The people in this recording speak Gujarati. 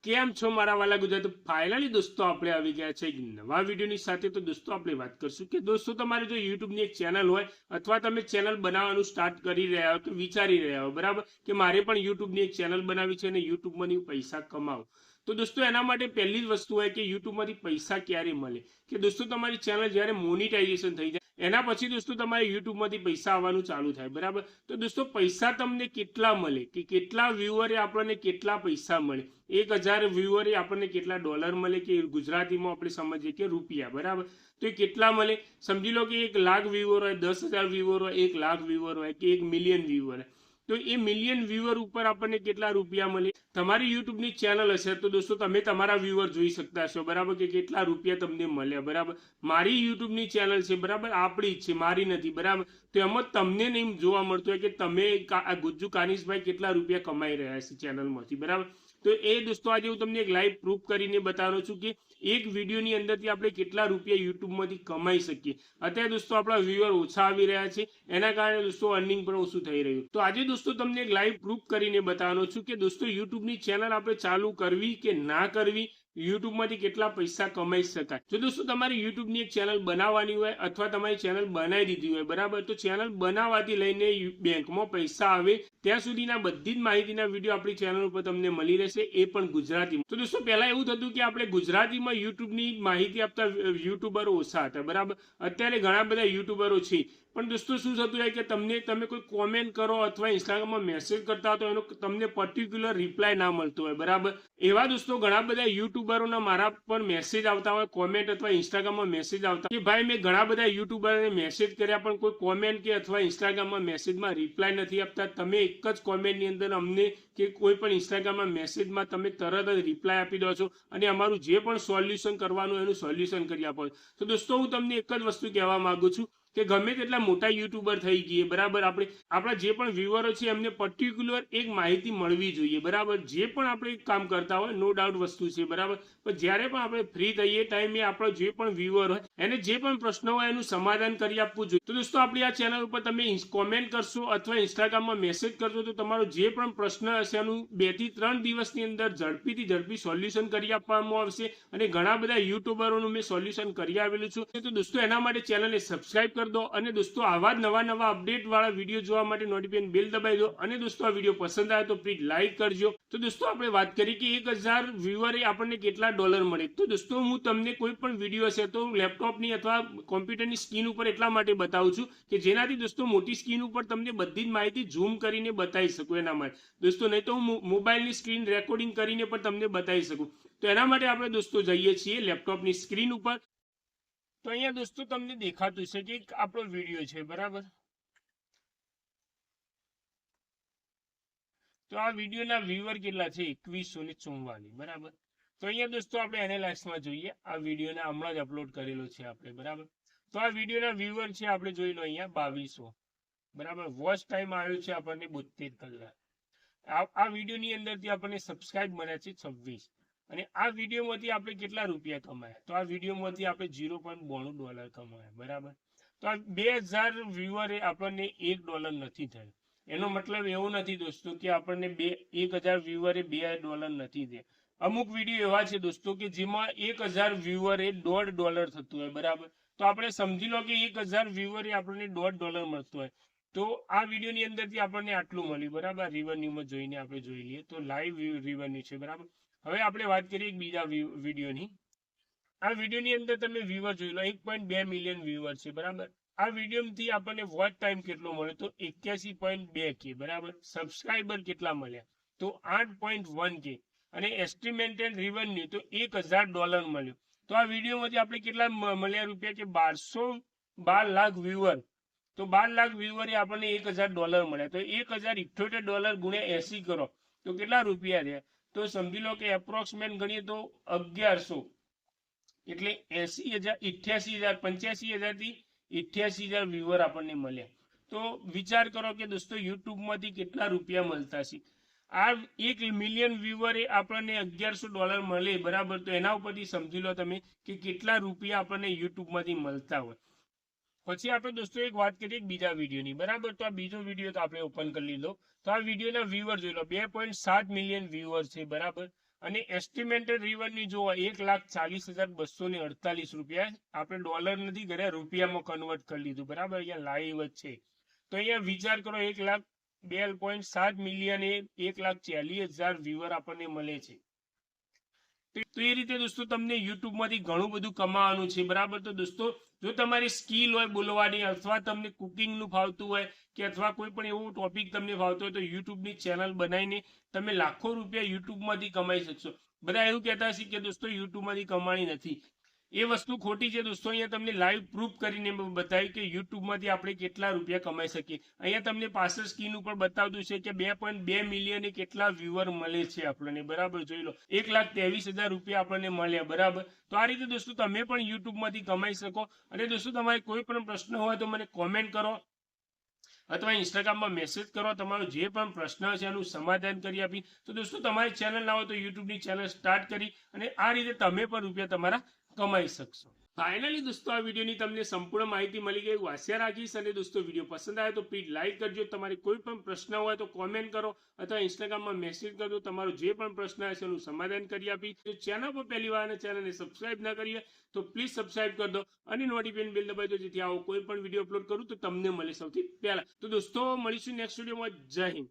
કેમ છો મારા વાલા ગુજરાતી? ફાઇનલી દોસ્તો આપણે આવી ગયા છે એક નવા વિડીયોની સાથે. તો દોસ્તો આપણે વાત કરશું કે દોસ્તો તમારે જો યુટ્યુબની એક ચેનલ હોય અથવા તમે ચેનલ બનાવવાનું સ્ટાર્ટ કરી રહ્યા હો કે વિચારી રહ્યા હો, બરાબર, કે મારે પણ યુટ્યુબની એક ચેનલ બનાવી છે અને યુટ્યુબમાંથી પૈસા કમાવો. તો દોસ્તો એના માટે પહેલી જ વસ્તુ હોય કે યુટ્યુબમાંથી પૈસા ક્યારે મળે, કે દોસ્તો તમારી ચેનલ જ્યારે મોનિટાઇઝેશન થઈ જાય એના પછી દોસ્તો તમારે યુટ્યુબમાંથી પૈસા આવવાનું ચાલુ થાય, બરાબર. તો દોસ્તો પૈસા તમને કેટલા મળે, કે કેટલા વ્યુઅરે આપણને કેટલા પૈસા મળે, 1000 વ્યુઅરે આપણને કેટલા ડોલર મળે, કે ગુજરાતીમાં આપણે સમજીએ કે રૂપિયા, બરાબર. તો એ કેટલા મળે? સમજી લો કે 1 લાખ વ્યુઅર હોય, 10,000 વ્યુઅર હોય, 1 લાખ વ્યુઅર હોય, કે 1 મિલિયન વ્યુઅર હોય. તો એ મિલિયન વ્યુઅર ઉપર આપણને કેટલા રૂપિયા મળે? તમારી યુટ્યુબની ચેનલ હશે તો દોસ્તો તમે તમારા વ્યુઅર જોઈ શકતા હશો, બરાબર, કે કેટલા રૂપિયા તમને મળ્યા, બરાબર. મારી યુટ્યુબની ચેનલ છે, બરાબર, આપણી જ છે, મારી નથી, બરાબર. તો એમાં તમને નહીં જોવા મળતું હોય કે તમે ગુજ્જુ કાનિશભાઈ કેટલા રૂપિયા કમાઈ રહ્યા છે ચેનલમાંથી, બરાબર. તો એ દોસ્તો આજે હું તમને એક લાઈવ પ્રૂફ કરીને બતાવવાનો છું કે એક વિડીયોની અંદરથી આપણે કેટલા રૂપિયા યુટ્યુબમાંથી કમાઈ શકીએ. અત્યારે દોસ્તો આપણા વ્યુઅર ઓછા આવી રહ્યા છે, એના કારણે દોસ્તો અર્નિંગ પણ ઓછું થઈ રહ્યું. તો આજે દોસ્તો તમને એક લાઈવ પ્રૂફ કરીને બતાવવાનો છું કે દોસ્તો યુટ્યુબની ચેનલ આપણે ચાલુ કરવી કે ના કરવી, યુટ્યુબમાંથી કેટલા પૈસા કમાઈ શકાય. જો દોસ્તો તમારી યુટ્યુબની એક ચેનલ બનાવવાની હોય અથવા તમારી ચેનલ બનાવી દીધી હોય, બરાબર, તો ચેનલ બનાવવાથી લઈને બેંકમાં પૈસા આવે ત્યાં સુધીના બધી જ માહિતીના વિડીયો આપણી ચેનલ ઉપર તમને મળી રહેશે, એ પણ ગુજરાતીમાં. તો દોસ્તો પહેલા એવું થતું કે આપણે ગુજરાતીમાં યુટ્યુબની માહિતી આપતા યુટ્યુબરો ઓછા હતા, બરાબર. અત્યારે ઘણા બધા યુટ્યુબરો છે, પણ દોસ્તો શું થતું હોય કે તમે કોઈ કોમેન્ટ કરો અથવા ઇન્સ્ટાગ્રામમાં મેસેજ કરતા હો તો એનો તમને પર્ટિક્યુલર રિપ્લાય ના મળતો હોય, બરાબર. એવા દોસ્તો ઘણા બધા યુટ્યુબરોના મારા પર મેસેજ આવતા હોય, કોમેન્ટ અથવા ઇન્સ્ટાગ્રામમાં મેસેજ આવતા કે ભાઈ મેં ઘણા બધા યુટ્યુબરને મેસેજ કર્યા પણ કોઈ કોમેન્ટ કે અથવા ઇન્સ્ટાગ્રામમાં મેસેજમાં રિપ્લાય નથી આપતા. તમે એક જ કોમેન્ટની અંદર અમને કે કોઈ પણ ઇન્સ્ટાગ્રામમાં મેસેજમાં તમે તરત જ રિપ્લાય આપી દો છો અને અમારું જે પણ સોલ્યુશન કરવાનું એનું સોલ્યુશન કરી આપો. તો દોસ્તો હું તમને એક જ વસ્તુ કહેવા માંગુ છું કે ગમે તેટલા મોટા યુટ્યુબર થઈ ગઈએ, બરાબર, આપણા જે પણ વ્યુઅરો છે એમને પર્ટિક્યુલર એક માહિતી મળવી જોઈએ, બરાબર. જે પણ આપણે કામ કરતા હોય નો ડાઉટ વસ્તુ છે, બરાબર, પણ જ્યારે પણ આપણે ફ્રી થઈએ ટાઈમે આપણો જે પણ વ્યુઅર હોય એને જે પણ પ્રશ્ન હોય એનું સમાધાન કરી આપવું જોઈએ. તો દોસ્તો આપણી આ ચેનલ ઉપર તમે કોમેન્ટ કરશો અથવા ઇન્સ્ટાગ્રામમાં મેસેજ કરશો તો તમારો જે પણ પ્રશ્ન હશે એનું 2 થી 3 દિવસની અંદર ઝડપી સોલ્યુશન કરી આપવામાં આવશે અને ઘણા બધા યુટ્યુબરોનું મેં સોલ્યુશન કરી આવેલું છું. તો દોસ્તો એના માટે ચેનલને સબસ્ક્રાઇબ કરી દો અને દોસ્તો આવા જ નવા અપડેટ વાળા વિડીયો જોવા માટે નોટિફિકેશન બેલ દબાવી દો અને દોસ્તો આ વિડીયો પસંદ આવે તો પ્લીઝ લાઈક કરજો. તો દોસ્તો આપણે વાત કરી કે 1000 વ્યુઅરે આપણને કેટલા ડોલર મળે. તો દોસ્તો હું તમને કોઈ પણ વિડીયો હશે તો લેપટોપની અથવા કોમ્પ્યુટરની સ્ક્રીન ઉપર એટલા માટે બતાવું છું કે જેનાથી દોસ્તો મોટી સ્ક્રીન ઉપર તમને બધી જ માહિતી ઝૂમ કરીને બતાવી શકું એના માટે દોસ્તો. નહીં તો હું મોબાઈલની સ્ક્રીન રેકોર્ડિંગ કરીને પણ તમને બતાવી શકું. તો એના માટે આપણે દોસ્તો જઈએ છીએ લેપટોપની સ્ક્રીન ઉપર. તો અહીંયા દોસ્તો તમને દેખાતું છે કે આપણો વિડીયો છે, બરાબર. તો આ વિડીયોના વ્યુઅર કેટલા છે? 2144, બરાબર. તો અહીંયા દોસ્તો આપણે એનાલાઇસમાં જોઈએ આ વિડીયોને હમણાં જ અપલોડ કરેલો છે આપણે, બરાબર. તો આ વિડીયોના વ્યુઅર છે આપણે જોઈ લો અહીંયા 2200, બરાબર. વોચ ટાઈમ આવ્યો છે આપણને 72 કલાક. આ વિડીયોની અંદરથી આપણને સબસ્ક્રાઇબ મળ્યા છે 26 અને આ વિડીયોમાંથી આપણે કેટલા રૂપિયા કમાયા? તો આ વિડીયોમાંથી આપણે $0.92 કમાયા, બરાબર. તો આ 2000 વ્યુઅરે આપણને $1 નથી થયો. એનો મતલબ એવો નથી દોસ્તો કે આપણને 1000 વ્યુઅરે $2 નથી થયા. અમુક વિડીયો એવા છે દોસ્તો કે જેમાં 1000 વ્યુઅરે $1.5 થતું હોય, બરાબર. તો આપણે સમજી લો કે 1000 વ્યુઅરે આપણને $1.5 મળતું હોય. તો આ વિડીયોની અંદરથી આપણને આટલું મળ્યું, બરાબર. રિવન્યુમાં જોઈને આપણે જોઈ લઈએ તો લાઈવ રિવન્યુ છે, બરાબર. હવે આપણે વાત કરીએ બીજા વિડીયોની. આ વિડીયોની અંદર તમે વ્યુઅર જોઈ લો 1.2 મિલિયન વ્યુઅર છે, બરાબર. આ વિડીયોથી આપણને વોચ ટાઈમ કેટલો મળે તો 81.2K, બરાબર. સબસ્ક્રાઇબર કેટલા મળ્યા તો 8.1K અને એસ્ટિમેટેડ રેવન્યુ તો $1000 મળ્યો. તો આ વિડીયોમાંથી આપણે કેટલા મળ્યા રૂપિયા કે 12 લાખ વ્યુઅર. તો 12 લાખ વ્યુઅરે આપણને $1000 મળ્યા. તો $1078 ગુણ્યા 80 કરો તો કેટલા રૂપિયા થયા? તો સમજી લો કે એપ્રોક્સિમેટ ગણીએ તો 1100 એટલે 88,000 85,000 થી 88,000 વ્યુઅર આપણને મળ્યા. તો વિચાર કરો કે દોસ્તો યુટ્યુબમાંથી કેટલા રૂપિયા મળતા છે. આ 1 મિલિયન વ્યુઅરે આપણને $1100 મળે, બરાબર. તો એના ઉપરથી સમજી લો તમે કે કેટલા રૂપિયા આપણને યુટ્યુબમાંથી મળતા હોય. પછી આપણે દોસ્તો એક વાત કરીએ બીજા વિડીયોની, બરાબર. તો આ બીજો વિડીયો તો આપણે ઓપન કરી લીધો. તો આ વિડીયોના વ્યુઅર જોઈ લો 2.7 મિલિયન વ્યુઅર છે, બરાબર. અને એસ્ટિમેટેડ રેવન્યુ જોવો 1,40,248 રૂપિયા. આપણે ડોલર નથી કર્યા, રૂપિયામાં કન્વર્ટ કરી લીધું. બરાબર, અહીંયા લાઈવ જ છે. તો અહીંયા વિચાર કરો, 1,02.7 મિલિયન એ 1,40,000 વ્યુઅર આપણને મળે છે. તો એ રીતે દોસ્તો તમને યુટ્યુબમાંથી ઘણું બધું કમાવાનું છે. બરાબર, તો દોસ્તો જો તમારી સ્કિલ હોય બોલવાની, અથવા તમને કુકિંગનું ફાવતું હોય, કે અથવા કોઈ પણ એવો ટોપિક તમને ફાવતો હોય, તો યુટ્યુબની ચેનલ બનાવીને તમે લાખો રૂપિયા યુટ્યુબમાંથી કમાઈ શકશો. બધા એવું કહેતા હશે કે દોસ્તો યુટ્યુબમાંથી કમાણી નથી. એ વસ્તુ ખોટી છે દોસ્તો. અહીંયા તમને લાઈવ પ્રૂફ કરીને બતાવ્યું કે યુટ્યુબમાંથી આપણે કેટલા રૂપિયા કમાઈ શકીએ. અહીંયા તમને પાછળ સ્ક્રીન ઉપર બતાવતું છે કે 2.2 મિલિયન કેટલા વ્યુઅર મળે છે આપણને. બરાબર, જોઈ લો, 1,23,000 રૂપિયા આપણને મળ્યા. બરાબર, તો આ રીતે દોસ્તો તમે પણ યુટ્યુબમાંથી કમાઈ શકો. અને દોસ્તો તમારે કોઈ પણ પ્રશ્ન હોય તો મને કોમેન્ટ કરો અથવા ઇન્સ્ટાગ્રામમાં મેસેજ કરો. તમારો જે પણ પ્રશ્ન છે એનું સમાધાન કરી આપી. તો દોસ્તો તમારી ચેનલ ના હોય તો યુટ્યુબની ચેનલ સ્ટાર્ટ કરી અને આ રીતે તમે પણ રૂપિયા તમારા કમાઈ શકશો. ફાઇનલી દોસ્તો આ વિડીયોની તમને સંપૂર્ણ માહિતી મળી ગઈ એવું આશા રાખીશ. અને દોસ્તો વિડીયો પસંદ આવે તો પ્લીઝ લાઈક કરજો. તમારે કોઈ પણ પ્રશ્ન હોય તો કોમેન્ટ કરો અથવા ઇન્સ્ટાગ્રામમાં મેસેજ કરજો. તમારો જે પણ પ્રશ્ન હશે એનું સમાધાન કરી આપી. જો ચેનલ પર પહેલી વાર અને ચેનલને સબસ્ક્રાઇબ ના કરી હોય તો પ્લીઝ સબસ્ક્રાઇબ કરી દો અને નોટિફિકેશન બેલ દબાવી દો, જેથી આવો કોઈ પણ વિડીયો અપલોડ કરું તો તમને મળે સૌથી પહેલા. તો દોસ્તો મળીશું નેક્સ્ટ વિડીયોમાં. જય હિન્દ.